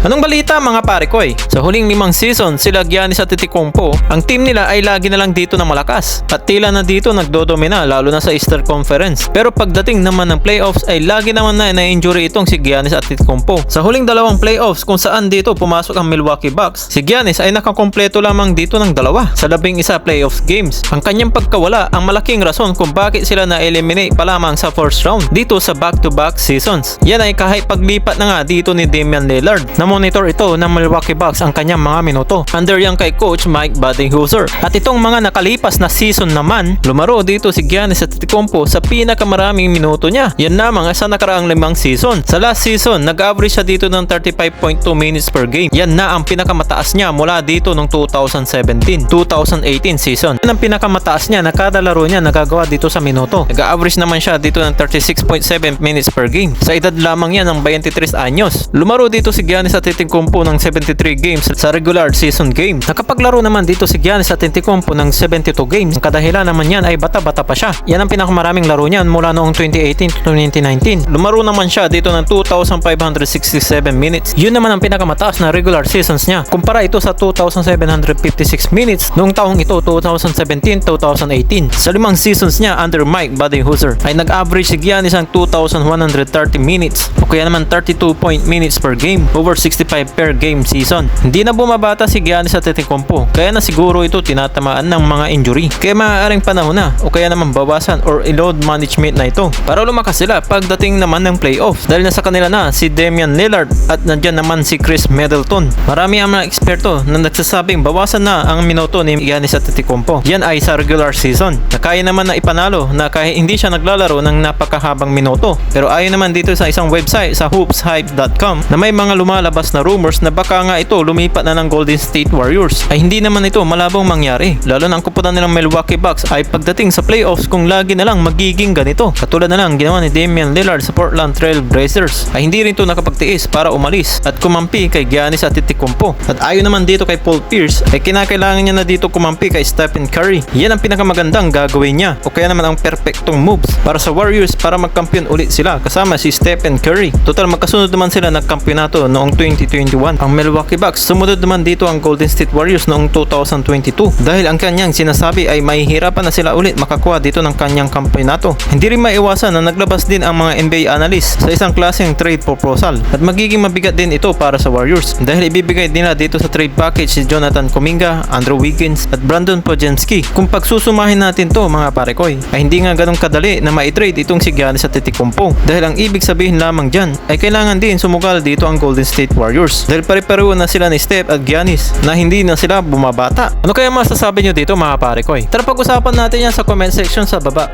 Anong balita mga pare ko Sa huling 5 season sila Giannis at Antetokounmpo, ang team nila ay lagi na lang dito na malakas at tila na dito nagdodomina lalo na sa Eastern Conference. Pero pagdating naman ng playoffs ay lagi naman na na-injury itong si Giannis at Antetokounmpo. Sa huling 2 playoffs kung saan dito pumasok ang Milwaukee Bucks, si Giannis ay nakakompleto lamang dito ng 2 sa 11 playoffs games. Ang kanyang pagkawala ang malaking rason kung bakit sila na-eliminate pa lamang sa first round dito sa back-to-back seasons. Yan ay kahit paglipat na nga dito ni Damian Lillard. Na-monitor ito ng Milwaukee Bucks ang kanyang mga minuto under yan kay Coach Mike Budenholzer. At itong mga nakalipas na season naman, lumaro dito si Giannis Antetokounmpo sa pinakamaraming minuto niya. Yan lamang sa nakaraang 5 season. Sa last season, nag-average siya dito ng 35.2 minutes per game. Yan na ang pinakamataas niya mula dito noong 2017-2018 season. Yan ang pinakamataas niya na kada laro niya nagagawa dito sa minuto. Nag-average naman siya dito ng 36.7 minutes per game. Sa edad lamang yan ng 23 anyos. Lumaro dito si Giannis Antetokounmpo ng 73 games sa regular season game. Nakapaglaro naman dito si Giannis Antetokounmpo ng 72 games. Ang kadahilan naman yan ay bata-bata pa siya. Yan ang pinakamaraming laro niyan mula noong 2018 to 2019. Lumaro naman siya dito ng 2,567 minutes. Yun naman ang pinakamataas na regular seasons niya. Kumpara ito sa 2,756 minutes noong taong ito 2017-2018. Sa 5 seasons niya under Mike Budenholzer ay nag-average si Giannis ang 2,130 minutes o kaya naman 32 minutes per game over 65 per game season. Hindi na bumabata si Giannis Antetokounmpo kaya na siguro ito tinatamaan ng mga injury. Kaya maaaring panahon na o kaya naman bawasan or load management na ito para lumakas sila pagdating naman ng playoffs dahil nasa kanila na si Damian Lillard at nandyan naman si Chris Middleton. Marami ang mga eksperto na nagsasabing bawasan na ang minuto ni Giannis Antetokounmpo. Yan ay sa regular season na kaya naman na ipanalo na kahit hindi siya naglalaro ng napakahabang minuto. Pero ayon naman dito sa isang website sa hoopshype.com na may mga lumalabas na rumors na baka nga ito lumipat na ng Golden State Warriors ay hindi naman ito malabong mangyari. Lalo na ang kuputan nilang Milwaukee Bucks ay pagdating sa playoffs kung lagi na lang magiging ganito. Katulad na lang ginawa ni Damian Lillard sa Portland Trail Blazers ay hindi rin ito nakapagtiis para umalis at kumampi kay Giannis Antetokounmpo. At ayon naman dito kay Paul Pierce ay kinakailangan niya na dito kumampi kay Stephen Curry. Yan ang pinakamagandang gagawin niya o kaya naman ang perfectong moves para sa Warriors para magkampiyon ulit sila kasama si Stephen Curry. Total magkasunod naman sila nagkampiyonato noong 2021. Ang Milwaukee Bucks sumunod naman dito ang Golden State Warriors noong 2022 dahil ang kanyang sinasabi ay mahihirapan na sila ulit makakuha dito ng kanyang kampiyonato. Hindi rin maiwasan na naglabas din ang mga NBA analysts sa isang klaseng trade proposal at magiging mabigat din ito para sa Warriors dahil ibibigay nila dito sa trade package si Jonathan Kuminga, Andrew Wiggins at Brandon Podziemski. Kung pagsusumahin natin to mga parekoy ay hindi nga ganun kadali na ma-trade itong si Giannis Antetokounmpo dahil ang ibig sabihin lamang dyan ay kailangan din sumugal dito ang Golden State Warriors dahil pare-pareho na sila ni Steph at Giannis na hindi na sila bumabata. Ano kaya masasabi nyo dito mga parekoy? Tara pag-usapan natin yan sa comment section sa baba.